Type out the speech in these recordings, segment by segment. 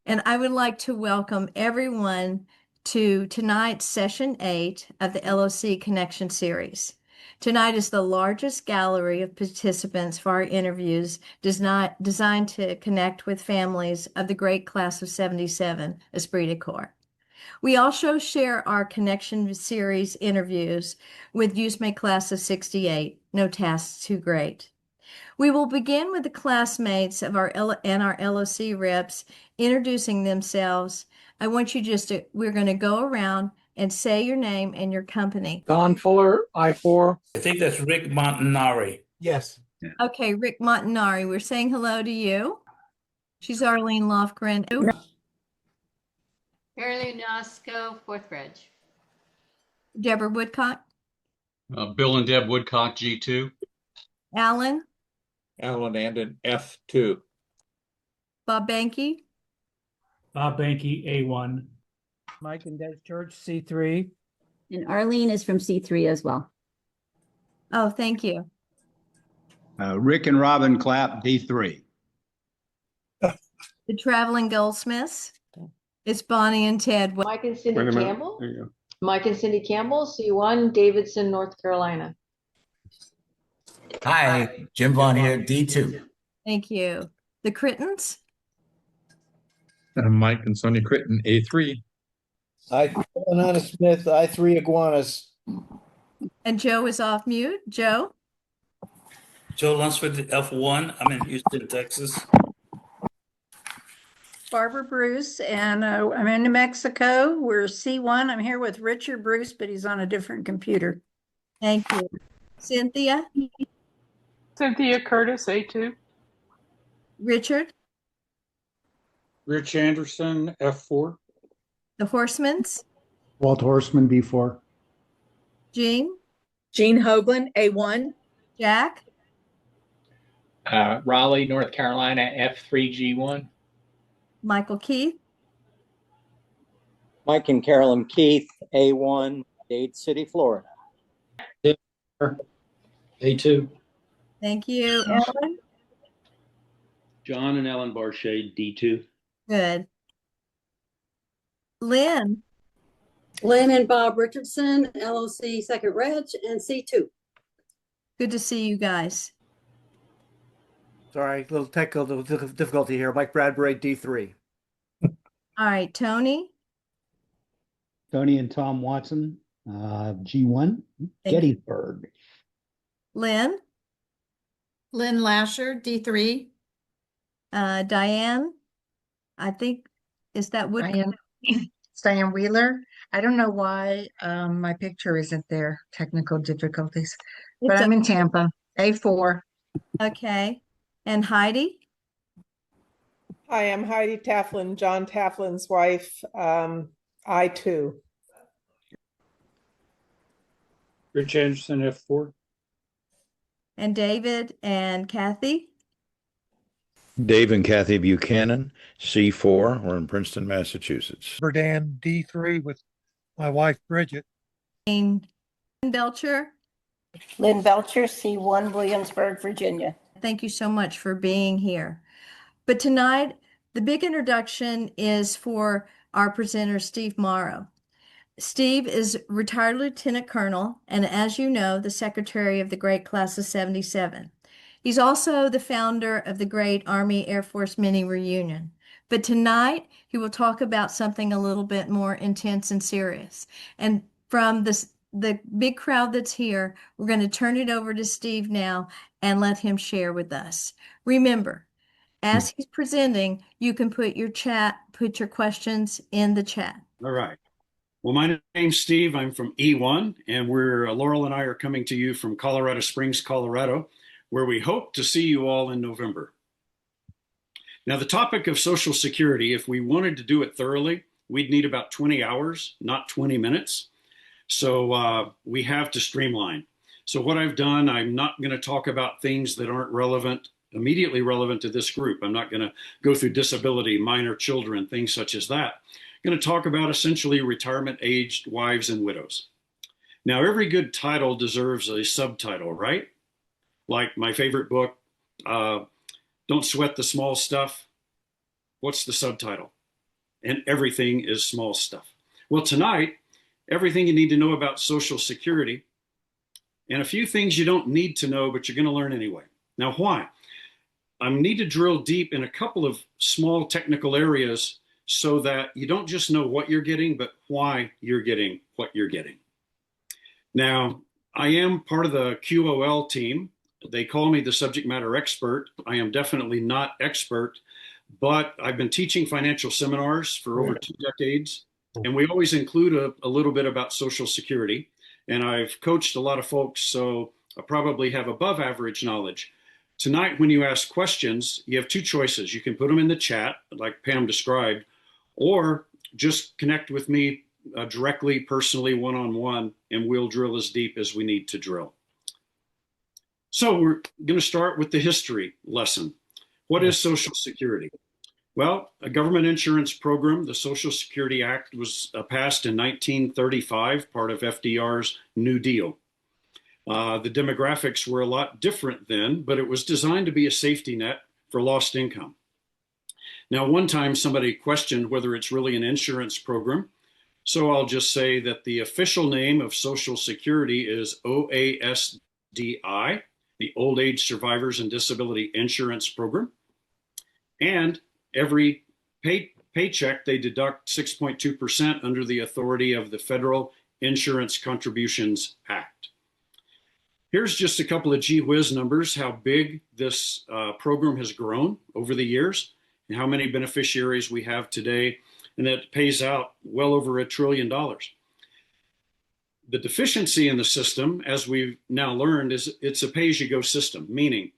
and I would like to welcome everyone to tonight's session 8 of the LOC Connection series. Tonight is the largest gallery of participants for our interviews designed to connect with families of the great class of 77, esprit de corps. We also share our Connection series interviews with USMA class of 68, No Tasks Too Great. We will begin with the classmates of our LOC reps introducing themselves. I want you we're going to go around and say your name and your company. Don Fuller, I-4. I think that's Rick Montanari. Yes. Okay, Rick Montanari, we're saying hello to you. She's Arlene Lofgren. Fairleigh Nosco, Fourth Reg. Deborah Woodcock. Bill and Deb Woodcock, G2. Alan. Alan Andon, F2. Bob Banky. Bob Banky, A1. Mike and Des Church, C3. And Arlene is from C3 as well. Oh, thank you. Rick and Robin Clapp, D3. The Traveling Goldsmiths. It's Bonnie and Ted. Mike and Cindy Campbell. Mike and Cindy Campbell, C1, Davidson, North Carolina. Hi, Jim Vaughn here, D2. Thank you. The Crittens. Mike and Sonia Critton, A3. Hi, Anna Smith, I3 Iguanas. And Joe is off mute. Joe? Joe Lunsford, F1. I'm in Houston, Texas. Barbara Bruce, and I'm in New Mexico. We're C1. I'm here with Richard Bruce, but he's on a different computer. Thank you. Cynthia? Cynthia Curtis, A2. Richard? Rich Anderson, F4. The Horsemans? Walt Horseman, B4. Jean? Jean Hoagland, A1. Jack? Raleigh, North Carolina, F3G1. Michael Keith? Mike and Carolyn Keith, A1, Dade City, Florida. A2. Thank you. Ellen? John and Ellen Barshade, D2. Good. Lynn? Lynn and Bob Richardson, LOC Second Reg, and C2. Good to see you guys. Sorry, a little technical difficulty here. Mike Bradbury, D3. All right, Tony? Tony and Tom Watson, G1, Gettysburg. Lynn? Lynn Lasher, D3. Diane? I think, is that what? It's Diane Wheeler. I don't know why my picture isn't there. Technical difficulties. But I'm in Tampa, A4. Okay. And Heidi? Hi, I'm Heidi Taflin, John Taflin's wife, I2. Rich Anderson, F4. And David and Kathy? Dave and Kathy Buchanan, C4. We're in Princeton, Massachusetts. Berdan, D3 with my wife, Bridget. Lynn Belcher? Lynn Belcher, C1, Williamsburg, Virginia. Thank you so much for being here. But tonight, the big introduction is for our presenter, Steve Morrow. Steve is retired lieutenant colonel, and as you know, the secretary of the great class of 77. He's also the founder of the great Army Air Force mini reunion. But tonight, he will talk about something a little bit more intense and serious. And from the big crowd that's here, we're going to turn it over to Steve now and let him share with us. Remember, as he's presenting, you can put your questions in the chat. All right. Well, my name's Steve. I'm from E1, and Laurel and I are coming to you from Colorado Springs, Colorado, where we hope to see you all in November. Now, the topic of Social Security, if we wanted to do it thoroughly, we'd need about 20 hours, not 20 minutes. So we have to streamline. So what I've done, I'm not going to talk about things that aren't immediately relevant to this group. I'm not going to go through disability, minor children, things such as that. I'm going to talk about essentially retirement-aged wives and widows. Now, every good title deserves a subtitle, right? Like my favorite book, Don't Sweat the Small Stuff. What's the subtitle? and everything is small stuff. Well, tonight, everything you need to know about Social Security and a few things you don't need to know, but you're going to learn anyway. Now, why? I need to drill deep in a couple of small technical areas so that you don't just know what you're getting, but why you're getting what you're getting. Now, I am part of the QOL team. They call me the subject matter expert. I am definitely not expert, but I've been teaching financial seminars for over 2 decades, and we always include a little bit about Social Security. And I've coached a lot of folks, so I probably have above average knowledge. Tonight, when you ask questions, you have 2 choices. You can put them in the chat, like Pam described, or just connect with me directly, personally, one-on-one, and we'll drill as deep as we need to drill. So we're going to start with the history lesson. What is Social Security? Well, a government insurance program, the Social Security Act, was passed in 1935, part of FDR's New Deal. The demographics were a lot different then, but it was designed to be a safety net for lost income. Now, one time somebody questioned whether it's really an insurance program. So I'll just say that the official name of Social Security is OASDI, the Old Age Survivors and Disability Insurance Program. And every paycheck, they deduct 6.2% under the authority of the Federal Insurance Contributions Act. Here's just a couple of gee whiz numbers, how big this program has grown over the years and how many beneficiaries we have today. And that pays out well over $1 trillion. The deficiency in the system, as we've now learned, is it's a pay-as-you-go system, meaning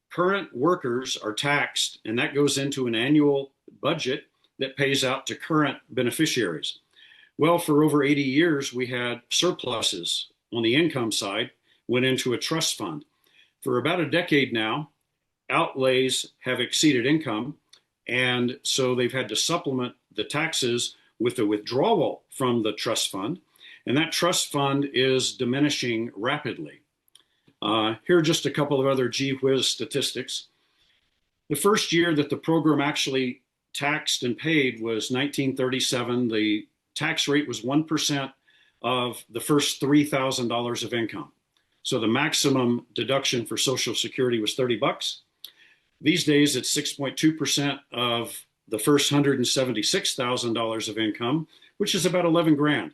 current workers are taxed, and that goes into an annual budget that pays out to current beneficiaries. Well, for over 80 years, we had surpluses on the income side, went into a trust fund. For about a decade now, outlays have exceeded income, and so they've had to supplement the taxes with a withdrawal from the trust fund, and that trust fund is diminishing rapidly. Here are just a couple of other gee whiz statistics. The first year that the program actually taxed and paid was 1937. The tax rate was 1% of the first $3,000 of income. So the maximum deduction for Social Security was $30. These days, it's 6.2% of the first $176,000 of income, which is about 11 grand.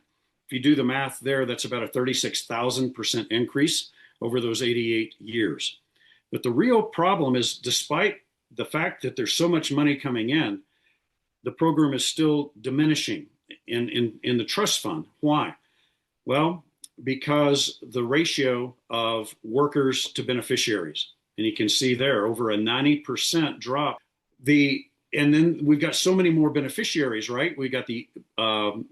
If you do the math there, that's about a 36,000% increase over those 88 years. But the real problem is, despite the fact that there's so much money coming in, the program is still diminishing in the trust fund. Why? Well, because the ratio of workers to beneficiaries, and you can see there over a 90% drop. And then we've got so many more beneficiaries, right? We got the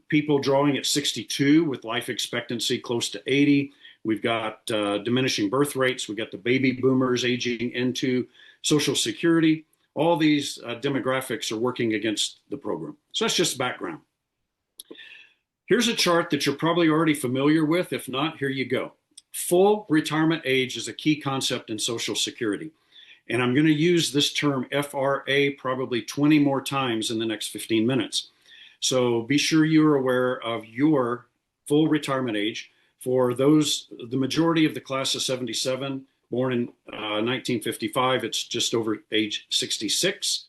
people drawing at 62 with life expectancy close to 80. We've got diminishing birth rates. We've got the baby boomers aging into Social Security. All these demographics are working against the program. So that's just background. Here's a chart that you're probably already familiar with. If not, here you go. Full retirement age is a key concept in Social Security. And I'm going to use this term FRA probably 20 more times in the next 15 minutes. So be sure you're aware of your full retirement age. For those, the majority of the class of 77, born in 1955, it's just over age 66.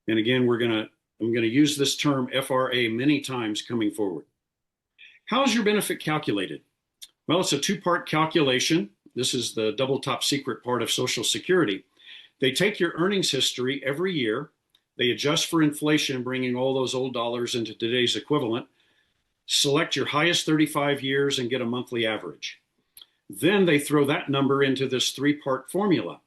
And again, I'm going to use this term FRA many times coming forward. How is your benefit calculated? Well, it's a 2-part calculation. This is the double top secret part of Social Security. They take your earnings history every year. They adjust for inflation, bringing all those old dollars into today's equivalent. Select your highest 35 years and get a monthly average. Then they throw that number into this 3-part formula.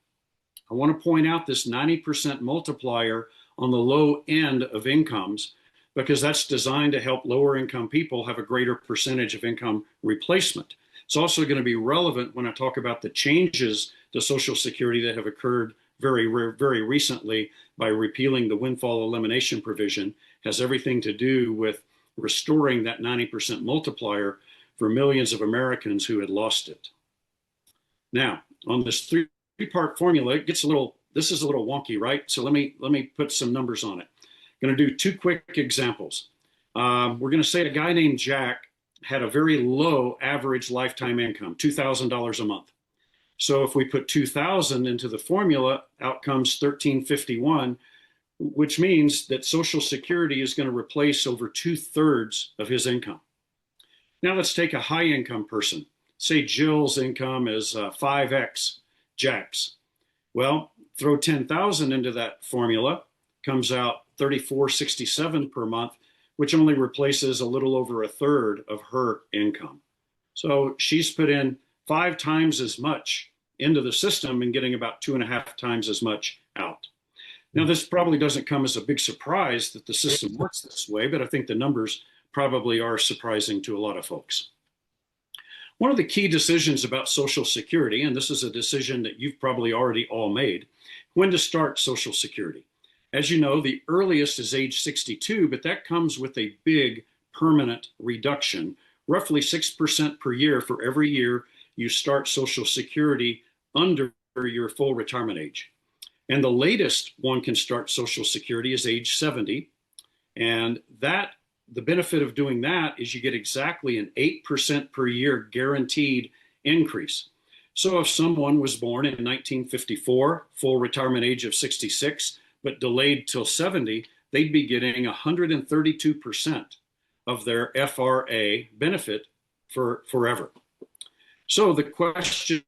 I want to point out this 90% multiplier on the low end of incomes, because that's designed to help lower income people have a greater percentage of income replacement. It's also going to be relevant when I talk about the changes to Social Security that have occurred very recently by repealing the windfall elimination provision. Has everything to do with restoring that 90% multiplier for millions of Americans who had lost it. Now, on this 3-part formula, it gets this is a little wonky, right? So let me put some numbers on it. I'm going to do 2 quick examples. We're going to say a guy named Jack had a very low average lifetime income, $2,000 a month. So if we put 2,000 into the formula, out comes 1,351, which means that Social Security is going to replace over 2/3 of his income. Now let's take a high income person. Say Jill's income is 5x Jack's. Well, throw 10,000 into that formula, comes out 3,467 per month, which only replaces a little over 1/3 of her income. So she's put in 5 times as much into the system and getting about 2.5 times as much out. Now, this probably doesn't come as a big surprise that the system works this way, but I think the numbers probably are surprising to a lot of folks. One of the key decisions about Social Security, and this is a decision that you've probably already all made, when to start Social Security. As you know, the earliest is age 62, but that comes with a big permanent reduction, roughly 6% per year for every year you start Social Security under your full retirement age. And the latest one can start Social Security is age 70. And that the benefit of doing that is you get exactly an 8% per year guaranteed increase. So if someone was born in 1954, full retirement age of 66, but delayed till 70, they'd be getting 132% of their FRA benefit for forever. So the question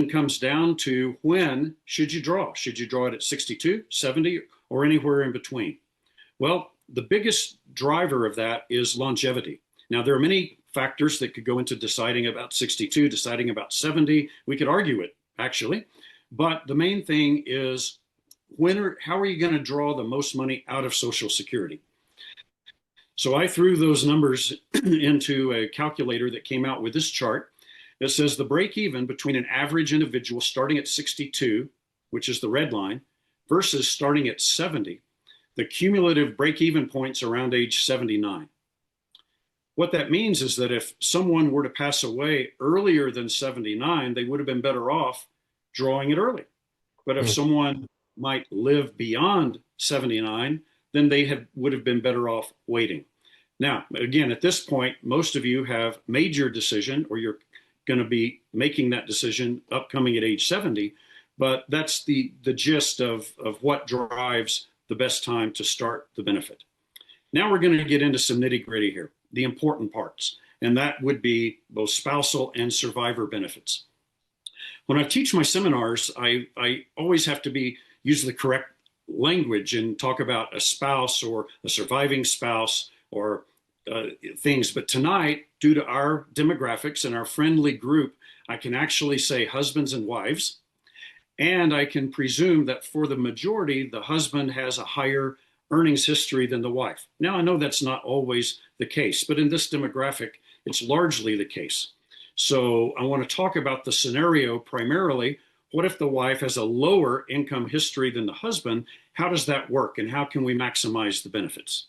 comes down to, when should you draw? Should you draw it at 62, 70, or anywhere in between? Well, the biggest driver of that is longevity. Now, there are many factors that could go into deciding about 62, deciding about 70. We could argue it, actually. But the main thing is, how are you going to draw the most money out of Social Security? So I threw those numbers into a calculator that came out with this chart. It says the break even between an average individual starting at 62, which is the red line, versus starting at 70, the cumulative break even points around age 79. What that means is that if someone were to pass away earlier than 79, they would have been better off drawing it early. But if someone might live beyond 79, then they would have been better off waiting. Now, again, at this point, most of you have made your decision, or you're going to be making that decision upcoming at age 70, but that's the gist of what drives the best time to start the benefit. Now we're going to get into some nitty-gritty here, the important parts, and that would be both spousal and survivor benefits. When I teach my seminars, I always have to use the correct language and talk about a spouse or a surviving spouse or things. But tonight, due to our demographics and our friendly group, I can actually say husbands and wives. And I can presume that for the majority, the husband has a higher earnings history than the wife. Now, I know that's not always the case, but in this demographic, it's largely the case. So I want to talk about the scenario primarily. What if the wife has a lower income history than the husband? How does that work, and how can we maximize the benefits?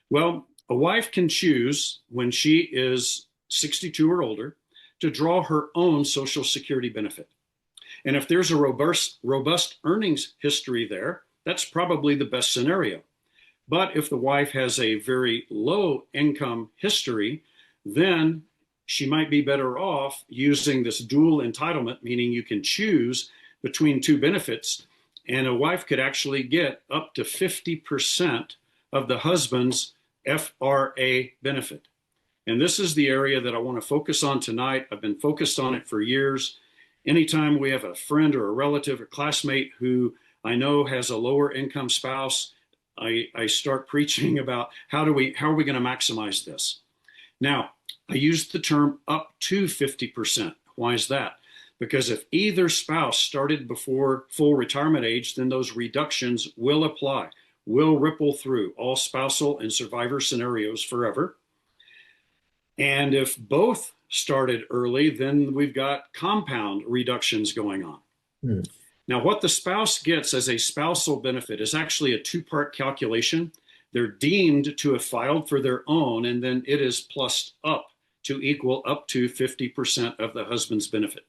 Well, a wife can choose, when she is 62 or older, to draw her own Social Security benefit. And if there's a robust earnings history there, that's probably the best scenario. But if the wife has a very low income history, then she might be better off using this dual entitlement, meaning you can choose between two benefits, and a wife could actually get up to 50% of the husband's FRA benefit. And this is the area that I want to focus on tonight. I've been focused on it for years. Anytime we have a friend or a relative or classmate who I know has a lower income spouse, I start preaching about how are we going to maximize this? Now, I used the term up to 50%. Why is that? Because if either spouse started before full retirement age, then those reductions will apply, will ripple through all spousal and survivor scenarios forever. And if both started early, then we've got compound reductions going on. Now, what the spouse gets as a spousal benefit is actually a two-part calculation. They're deemed to have filed for their own, and then it is plussed up to equal up to 50% of the husband's benefit.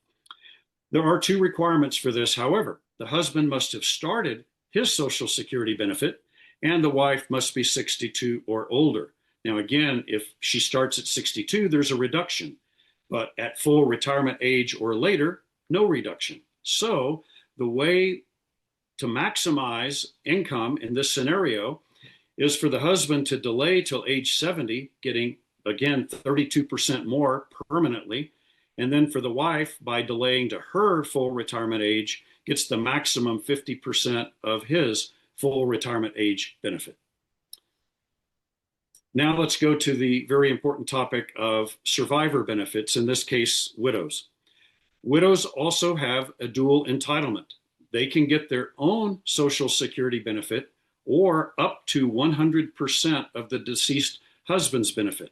There are two requirements for this, however. The husband must have started his Social Security benefit, and the wife must be 62 or older. Now, again, if she starts at 62, there's a reduction, but at full retirement age or later, no reduction. So the way to maximize income in this scenario is for the husband to delay till age 70, getting, again, 32% more permanently. And then for the wife, by delaying to her full retirement age, gets the maximum 50% of his full retirement age benefit. Now let's go to the very important topic of survivor benefits, in this case, widows. Widows also have a dual entitlement. They can get their own Social Security benefit or up to 100% of the deceased husband's benefit.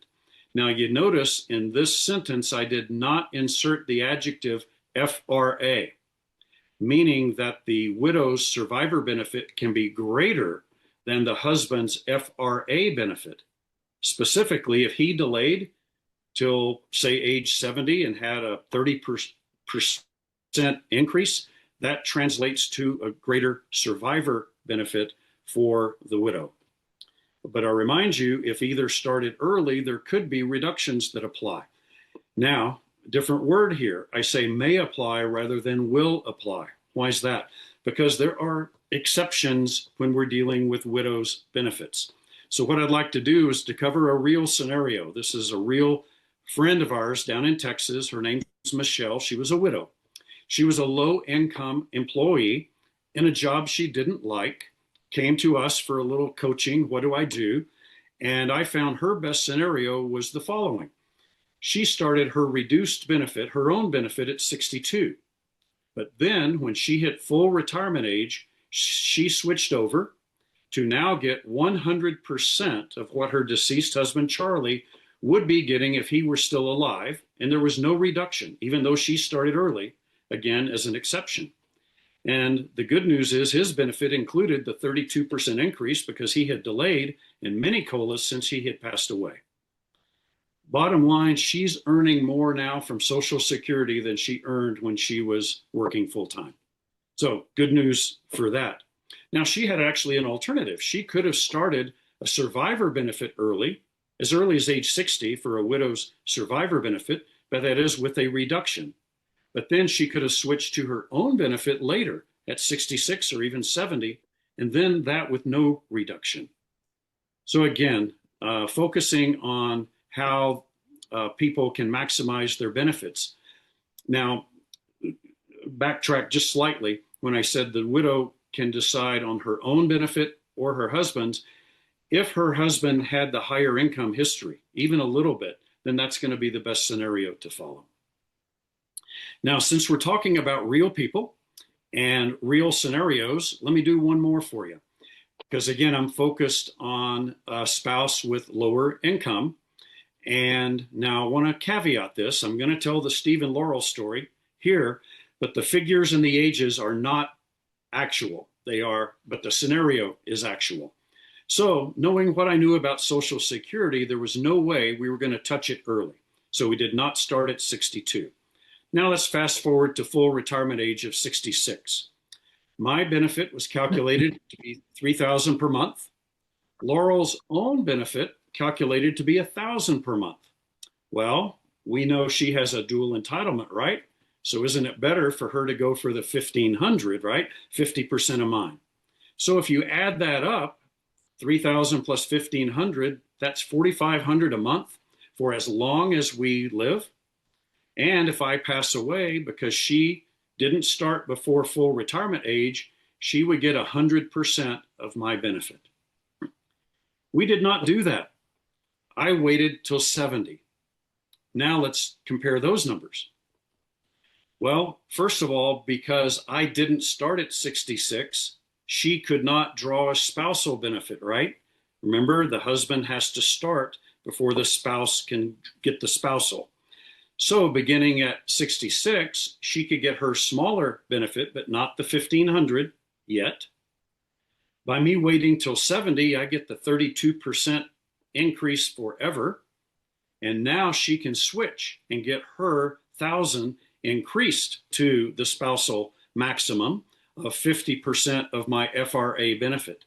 Now, you notice in this sentence, I did not insert the adjective FRA, meaning that the widow's survivor benefit can be greater than the husband's FRA benefit. Specifically, if he delayed till, say, age 70 and had a 30% increase, that translates to a greater survivor benefit for the widow. But I remind you, if either started early, there could be reductions that apply. Now, different word here. I say may apply rather than will apply. Why is that? Because there are exceptions when we're dealing with widows' benefits. So what I'd like to do is to cover a real scenario. This is a real friend of ours down in Texas. Her name is Michelle. She was a widow. She was a low-income employee in a job she didn't like, came to us for a little coaching. What do I do? And I found her best scenario was the following. She started her reduced benefit, her own benefit, at 62. But then when she hit full retirement age, she switched over to now get 100% of what her deceased husband, Charlie, would be getting if he were still alive. And there was no reduction, even though she started early, again, as an exception. And the good news is his benefit included the 32% increase because he had delayed in many COLAs since he had passed away. Bottom line, she's earning more now from Social Security than she earned when she was working full-time. So good news for that. Now, she had actually an alternative. She could have started a survivor benefit as early as age 60 for a widow's survivor benefit, but that is with a reduction. But then she could have switched to her own benefit later at 66 or even 70, and then that with no reduction. So again, focusing on how people can maximize their benefits. Now, backtrack just slightly. When I said the widow can decide on her own benefit or her husband's, if her husband had the higher income history, even a little bit, then that's going to be the best scenario to follow. Now, since we're talking about real people and real scenarios, let me do one more for you. Because again, I'm focused on a spouse with lower income. And now I want to caveat this. I'm going to tell the Steve and Laurel story here, but the figures and the ages are not actual. They are, but the scenario is actual. So knowing what I knew about Social Security, there was no way we were going to touch it early. So we did not start at 62. Now let's fast forward to full retirement age of 66. My benefit was calculated to be $3,000 per month. Laurel's own benefit calculated to be $1,000 per month. Well, we know she has a dual entitlement, right? So isn't it better for her to go for the $1,500, right? 50% of mine. So if you add that up, 3,000 plus 1,500, that's 4,500 a month for as long as we live. And if I pass away, because she didn't start before full retirement age, she would get 100% of my benefit. We did not do that. I waited till 70. Now let's compare those numbers. Well, first of all, because I didn't start at 66, she could not draw a spousal benefit, right? Remember, the husband has to start before the spouse can get the spousal. So beginning at 66, she could get her smaller benefit, but not the 1,500 yet. By me waiting till 70, I get the 32% increase forever. And now she can switch and get her 1,000 increased to the spousal maximum of 50% of my FRA benefit.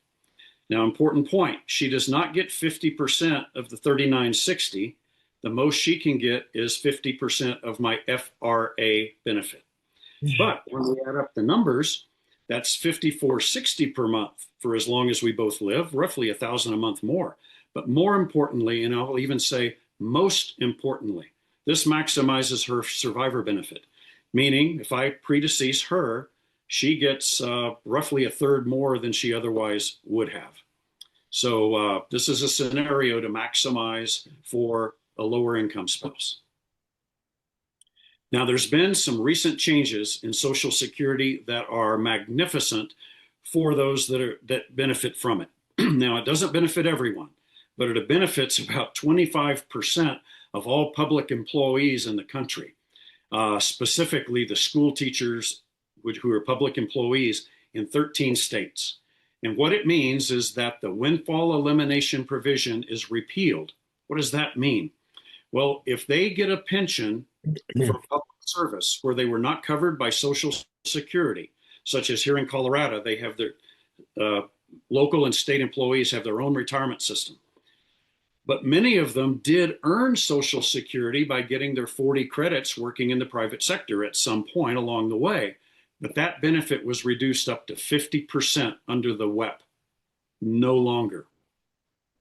Now, important point, she does not get 50% of the 3960. The most she can get is 50% of my FRA benefit. But when we add up the numbers, that's 5460 per month for as long as we both live, roughly $1,000 a month more. But more importantly, and I'll even say most importantly, this maximizes her survivor benefit. Meaning, if I predecease her, she gets roughly a third more than she otherwise would have. So this is a scenario to maximize for a lower income spouse. Now, there's been some recent changes in Social Security that are magnificent for those that benefit from it. Now, it doesn't benefit everyone, but it benefits about 25% of all public employees in the country, specifically the school teachers who are public employees in 13 states. And what it means is that the windfall elimination provision is repealed. What does that mean? Well, if they get a pension for public service where they were not covered by Social Security, such as here in Colorado, they have their local and state employees have their own retirement system. But many of them did earn Social Security by getting their 40 credits working in the private sector at some point along the way. But that benefit was reduced up to 50% under the WEP, no longer.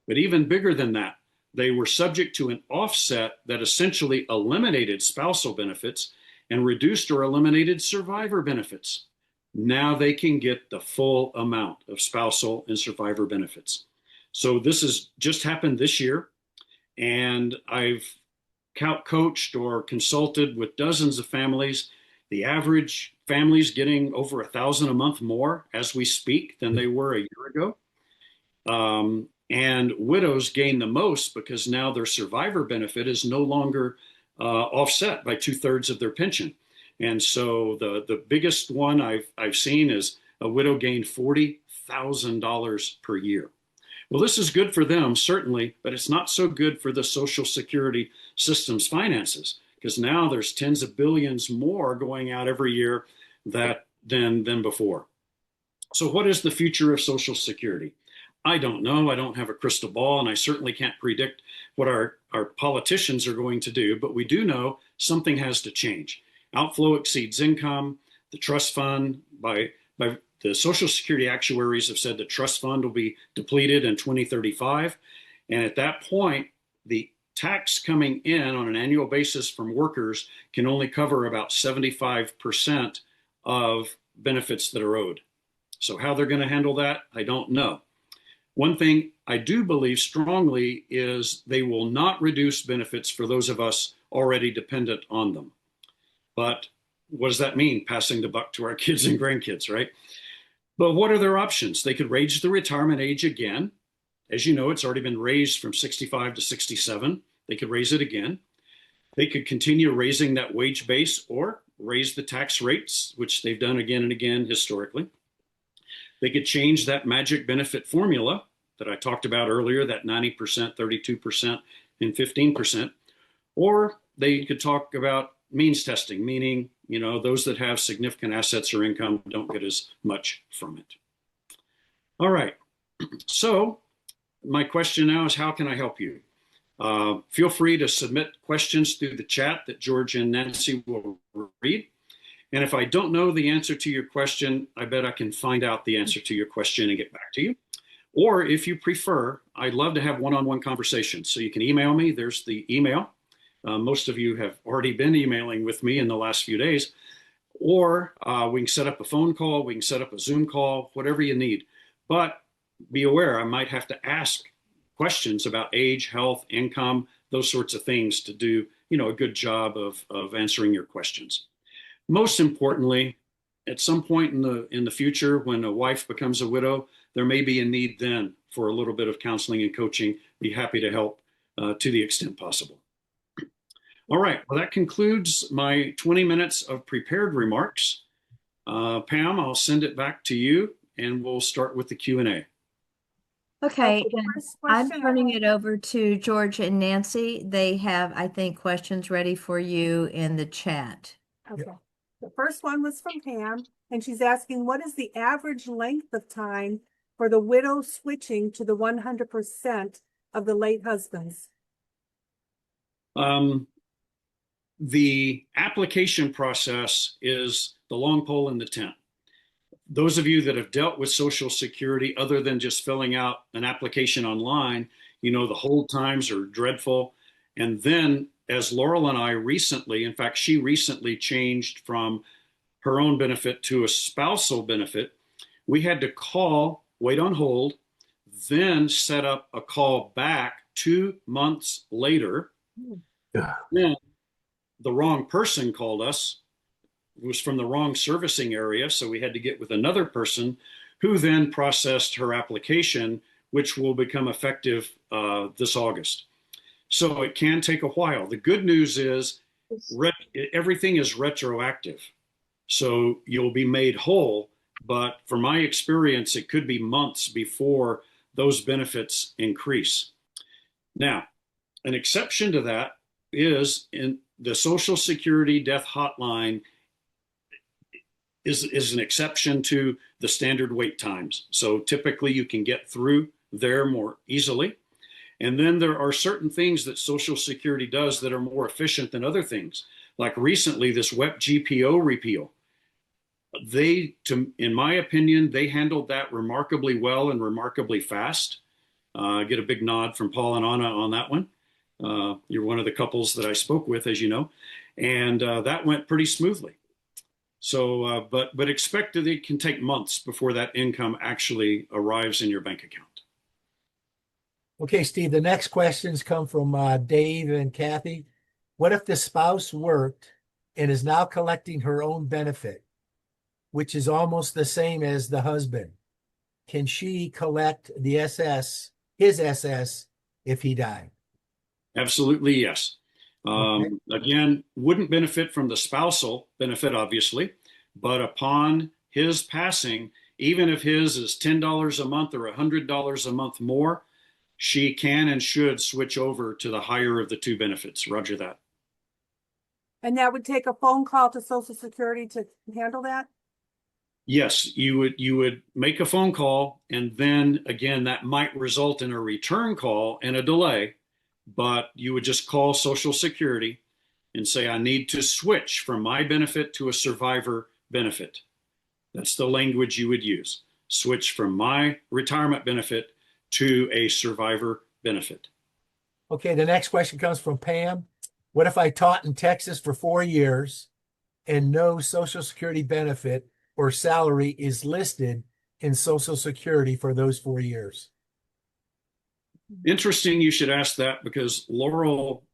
But even bigger than that, they were subject to an offset that essentially eliminated spousal benefits and reduced or eliminated survivor benefits. Now they can get the full amount of spousal and survivor benefits. So this has just happened this year, and I've coached or consulted with dozens of families. The average family's getting over $1,000 a month more as we speak than they were a year ago. And widows gain the most because now their survivor benefit is no longer offset by 2/3 of their pension. And so the biggest one I've seen is a widow gained $40,000 per year. Well, this is good for them, certainly, but it's not so good for the Social Security system's finances, because now there's tens of billions more going out every year than before. So what is the future of Social Security? I don't know. I don't have a crystal ball, and I certainly can't predict what our politicians are going to do, but we do know something has to change. Outflow exceeds income. The trust fund, by the Social Security actuaries have said the trust fund will be depleted in 2035. And at that point, the tax coming in on an annual basis from workers can only cover about 75% of benefits that are owed. So how they're going to handle that, I don't know. One thing I do believe strongly is they will not reduce benefits for those of us already dependent on them. But what does that mean? Passing the buck to our kids and grandkids, right? But what are their options? They could raise the retirement age again. As you know, it's already been raised from 65 to 67. They could raise it again. They could continue raising that wage base or raise the tax rates, which they've done again and again historically. They could change that magic benefit formula that I talked about earlier, that 90%, 32%, and 15%. Or they could talk about means testing, meaning, those that have significant assets or income don't get as much from it. All right. So my question now is, how can I help you? Feel free to submit questions through the chat that George and Nancy will read. And if I don't know the answer to your question, I bet I can find out the answer to your question and get back to you. Or if you prefer, I'd love to have one-on-one conversations. So you can email me. There's the email. Most of you have already been emailing with me in the last few days. Or we can set up a phone call. We can set up a Zoom call, whatever you need. But be aware, I might have to ask questions about age, health, income, those sorts of things to do, a good job of answering your questions. Most importantly, at some point in the future, when a wife becomes a widow, there may be a need then for a little bit of counseling and coaching. Be happy to help to the extent possible. All right, well, that concludes my 20 minutes of prepared remarks. Pam, I'll send it back to you, and we'll start with the Q&A. Okay, and I'm turning it over to George and Nancy. They have, I think, questions ready for you in the chat. Okay. The first one was from Pam, and she's asking, what is the average length of time for the widow switching to the 100% of the late husband's? The application process is the long pole in the tent. Those of you that have dealt with Social Security, other than just filling out an application online, you know the hold times are dreadful. And then, as Laurel and I recently, in fact, she recently changed from her own benefit to a spousal benefit, we had to call, wait on hold, then set up a call back 2 months later. Then the wrong person called us. It was from the wrong servicing area, so we had to get with another person who then processed her application, which will become effective this August. So it can take a while. The good news is everything is retroactive. So you'll be made whole, but from my experience, it could be months before those benefits increase. Now, an exception to that is in the Social Security death hotline is an exception to the standard wait times. So typically you can get through there more easily. And then there are certain things that Social Security does that are more efficient than other things. Like recently, this WEP GPO repeal. In my opinion, they handled that remarkably well and remarkably fast. Get a big nod from Paul and Anna on that one. You're one of the couples that I spoke with, as you know, and that went pretty smoothly. So, but expect that it can take months before that income actually arrives in your bank account. Okay, Steve, the next questions come from Dave and Kathy. What if the spouse worked and is now collecting her own benefit, which is almost the same as the husband? Can she collect the his SS, if he died? Absolutely, yes. Again, wouldn't benefit from the spousal benefit, obviously, but upon his passing, even if his is $10 a month or $100 a month more, she can and should switch over to the higher of the two benefits. Roger that. And that would take a phone call to Social Security to handle that? Yes, you would make a phone call, and then again, that might result in a return call and a delay, but you would just call Social Security and say, I need to switch from my benefit to a survivor benefit. That's the language you would use. Switch from my retirement benefit to a survivor benefit. Okay, the next question comes from Pam. What if I taught in Texas for 4 years and no Social Security benefit or salary is listed in Social Security for those 4 years? Interesting you should ask that, because Laurel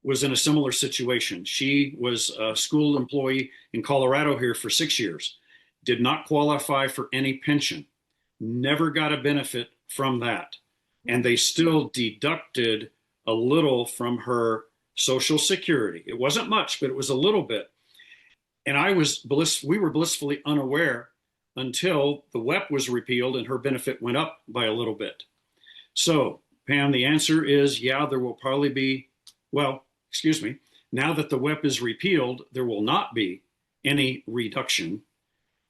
was in a similar situation. She was a school employee in Colorado here for 6 years, did not qualify for any pension, never got a benefit from that. And they still deducted a little from her Social Security. It wasn't much, but it was a little bit. And we were blissfully unaware until the WEP was repealed and her benefit went up by a little bit. So, Pam, the answer is, yeah, there will probably be, well, excuse me, now that the WEP is repealed, there will not be any reduction.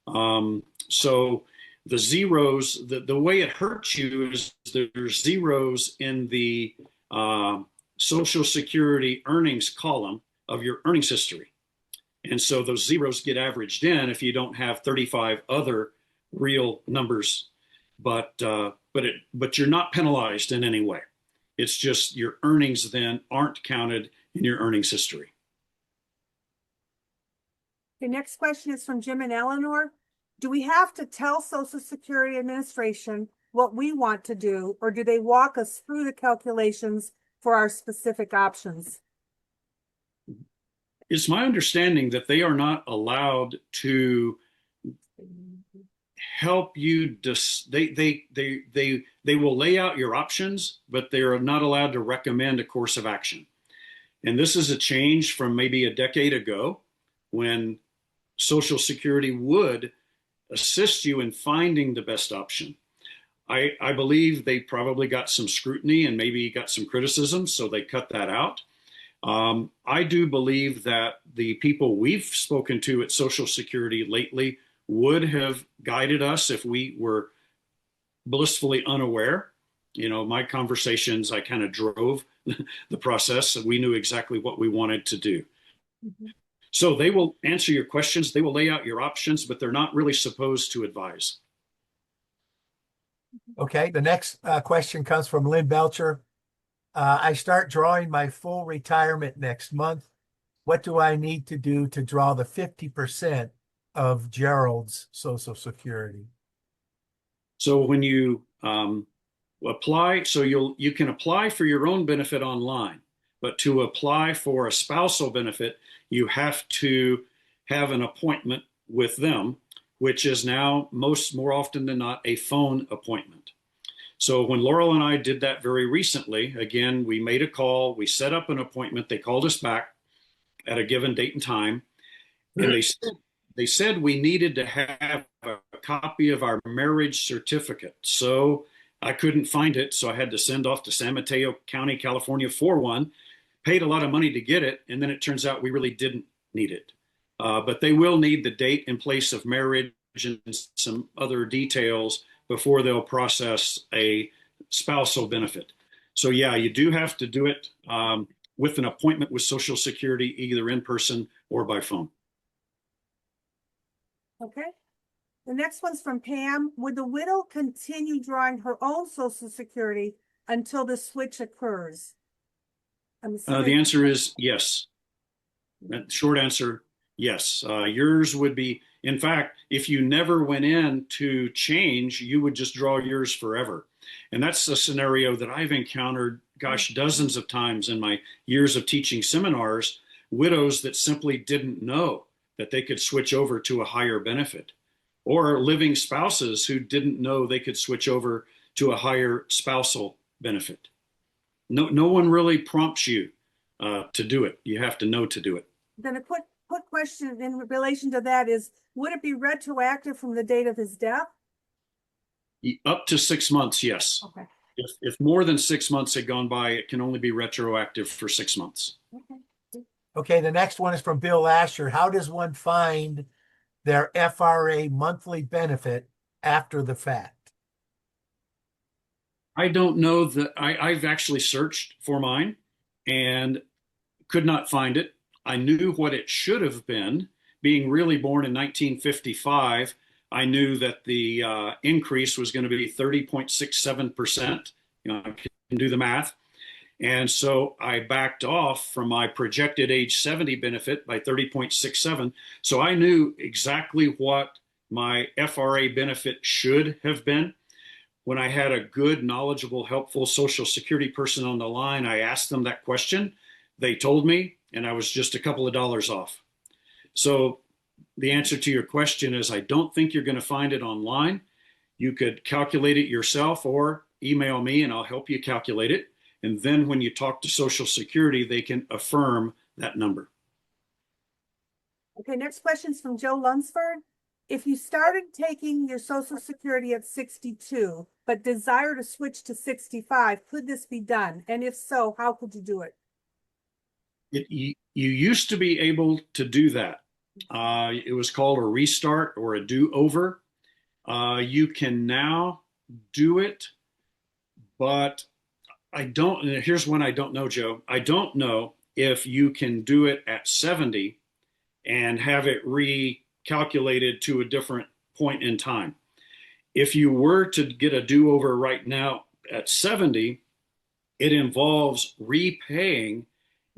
So the zeros, the way it hurts you is there's zeros in the Social Security earnings column of your earnings history. And so those zeros get averaged in if you don't have 35 other real numbers, but you're not penalized in any way. It's just your earnings then aren't counted in your earnings history. The next question is from Jim and Eleanor. Do we have to tell Social Security Administration what we want to do, or do they walk us through the calculations for our specific options? It's my understanding that they are not allowed to help you. They will lay out your options, but they are not allowed to recommend a course of action. And this is a change from maybe a decade ago, when Social Security would assist you in finding the best option. I believe they probably got some scrutiny and maybe got some criticism, so they cut that out. I do believe that the people we've spoken to at Social Security lately would have guided us if we were blissfully unaware. You know, my conversations, I kind of drove the process, so we knew exactly what we wanted to do. So they will answer your questions, they will lay out your options, but they're not really supposed to advise. Okay, the next question comes from Lynn Belcher. I start drawing my full retirement next month. What do I need to do to draw the 50% of Gerald's Social Security? So when you apply, so you can apply for your own benefit online, but to apply for a spousal benefit, you have to have an appointment with them, which is now more often than not a phone appointment. So when Laurel and I did that very recently, again, we made a call, we set up an appointment, they called us back at a given date and time, and they said we needed to have a copy of our marriage certificate. So I couldn't find it, so I had to send off to San Mateo County, California for one, paid a lot of money to get it, and then it turns out we really didn't need it. But they will need the date and place of marriage and some other details before they'll process a spousal benefit. So yeah, you do have to do it with an appointment with Social Security, either in person or by phone. Okay. The next one's from Pam. Would the widow continue drawing her own Social Security until the switch occurs? The answer is yes. Short answer, yes. Yours would be, in fact, if you never went in to change, you would just draw yours forever. And that's a scenario that I've encountered, gosh, dozens of times in my years of teaching seminars, widows that simply didn't know that they could switch over to a higher benefit, or living spouses who didn't know they could switch over to a higher spousal benefit. No one really prompts you to do it. You have to know to do it. Then a quick question in relation to that is, would it be retroactive from the date of his death? Up to 6 months, yes. Okay. If more than 6 months had gone by, it can only be retroactive for 6 months. Okay, the next one is from Bill Asher. How does one find their FRA monthly benefit after the fact? I don't know that I've actually searched for mine and could not find it. I knew what it should have been. Being really born in 1955, I knew that the increase was going to be 30.67%. You know, I can do the math. And so I backed off from my projected age 70 benefit by 30.67. So I knew exactly what my FRA benefit should have been. When I had a good, knowledgeable, helpful Social Security person on the line, I asked them that question. They told me, and I was just a couple of dollars off. So the answer to your question is I don't think you're going to find it online. You could calculate it yourself or email me and I'll help you calculate it. And then when you talk to Social Security, they can affirm that number. Okay, next question is from Joe Lunsford. If you started taking your Social Security at 62, but desire to switch to 65, could this be done? And if so, how could you do it? You used to be able to do that. It was called a restart or a do-over. You can now do it, but here's one I don't know, Joe. I don't know if you can do it at 70 and have it recalculated to a different point in time. If you were to get a do-over right now at 70, it involves repaying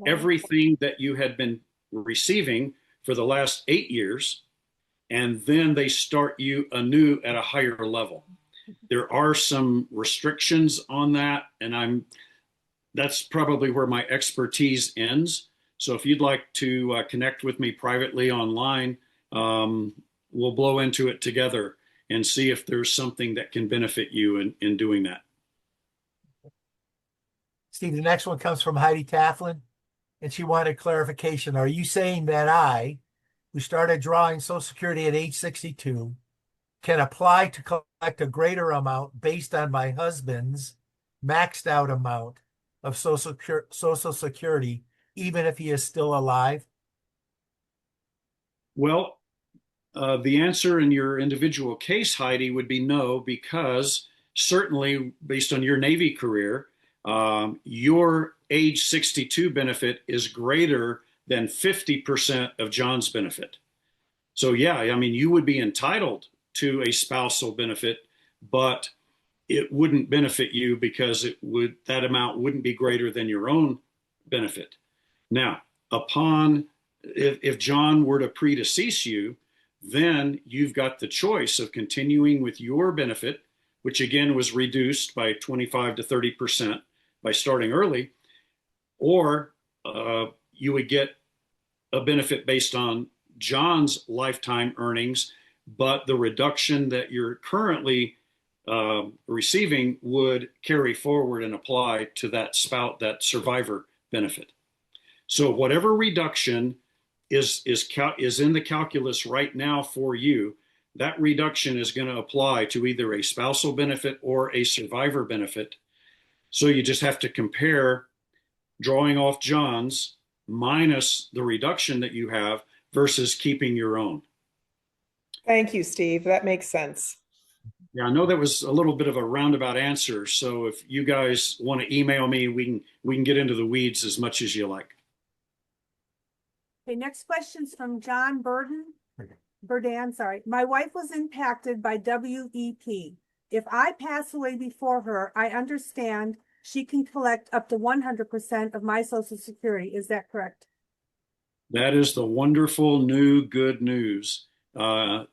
everything that you had been receiving for the last 8 years, and then they start you anew at a higher level. There are some restrictions on that, and that's probably where my expertise ends. So if you'd like to connect with me privately online, we'll blow into it together and see if there's something that can benefit you in doing that. Steve, the next one comes from Heidi Taflin, and she wanted clarification. Are you saying that I, who started drawing Social Security at age 62, can apply to collect a greater amount based on my husband's maxed out amount of Social Security, even if he is still alive? Well, the answer in your individual case, Heidi, would be no, because certainly based on your Navy career, your age 62 benefit is greater than 50% of John's benefit. So yeah, I mean, you would be entitled to a spousal benefit, but it wouldn't benefit you because that amount wouldn't be greater than your own benefit. Now, if John were to predecease you, then you've got the choice of continuing with your benefit, which again was reduced by 25 to 30% by starting early, or you would get a benefit based on John's lifetime earnings, but the reduction that you're currently receiving would carry forward and apply to that survivor benefit. So whatever reduction is in the calculus right now for you, that reduction is going to apply to either a spousal benefit or a survivor benefit. So you just have to compare drawing off John's minus the reduction that you have versus keeping your own. Thank you, Steve. That makes sense. Yeah, I know that was a little bit of a roundabout answer. So if you guys want to email me, we can get into the weeds as much as you like. Okay, next question's from John Burdan, sorry. My wife was impacted by WEP. If I pass away before her, I understand she can collect up to 100% of my Social Security. Is that correct? That is the wonderful new good news. Her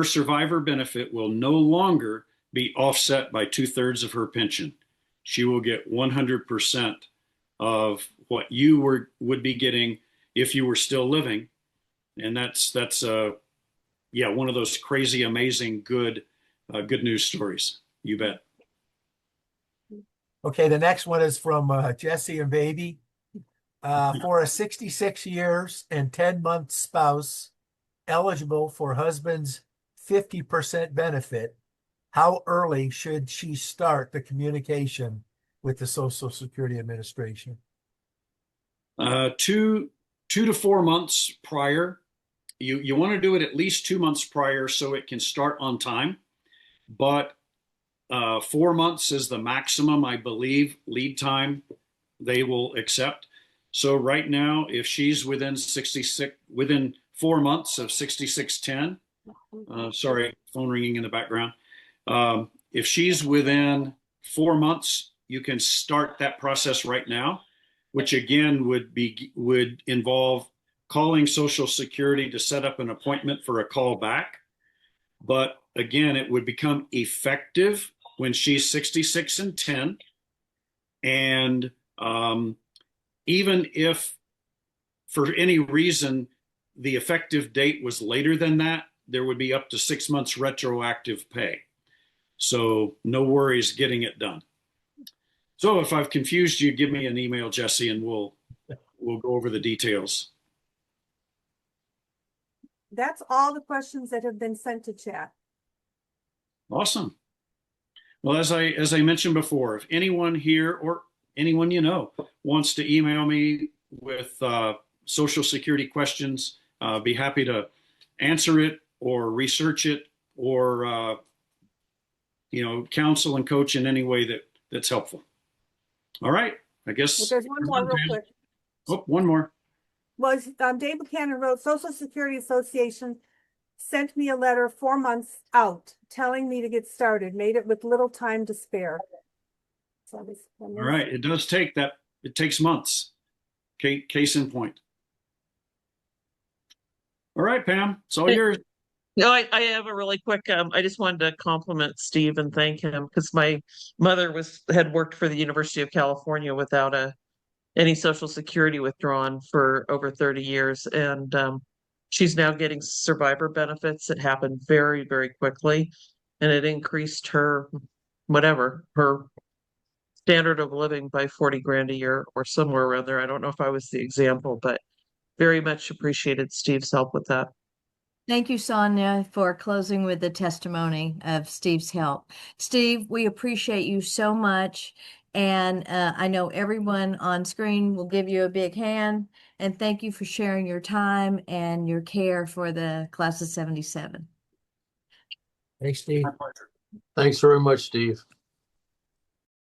survivor benefit will no longer be offset by 2/3 of her pension. She will get 100% of what you would be getting if you were still living. And that's one of those crazy, amazing, good news stories. You bet. Okay, the next one is from Jesse and Baby. For a 66 years and 10-month spouse eligible for husband's 50% benefit, how early should she start the communication with the Social Security Administration? 2 to 4 months prior. You want to do it at least 2 months prior so it can start on time. But 4 months is the maximum, I believe, lead time they will accept. So right now, if she's within 4 months of 6610, sorry, phone ringing in the background. If she's within 4 months, you can start that process right now, which again would involve calling Social Security to set up an appointment for a call back. But again, it would become effective when she's 66 and 10. And even if for any reason the effective date was later than that, there would be up to 6 months retroactive pay. So no worries getting it done. So if I've confused you, give me an email, Jesse, and we'll go over the details. That's all the questions that have been sent to chat. Awesome. Well, as I mentioned before, if anyone here or anyone you know wants to email me with Social Security questions, be happy to answer it or research it or counsel and coach in any way that's helpful. All right, I guess. But there's one more real quick. Oh, one more. Well, Dave Buchanan wrote, Social Security Association sent me a letter 4 months out telling me to get started, made it with little time to spare. So all right, it does take that. It takes months. Case in point. All right, Pam, it's all yours. No, I have a really quick, I just wanted to compliment Steve and thank him because my mother had worked for the University of California without any Social Security withdrawn for over 30 years. And she's now getting survivor benefits. It happened very, very quickly. And it increased her standard of living by 40 grand a year or somewhere around there. I don't know if I was the example, but very much appreciated Steve's help with that. Thank you, Sonia, for closing with the testimony of Steve's help. Steve, we appreciate you so much. And I know everyone on screen will give you a big hand. And thank you for sharing your time and your care for the class of 77. Thanks, Steve. Thanks very much, Steve.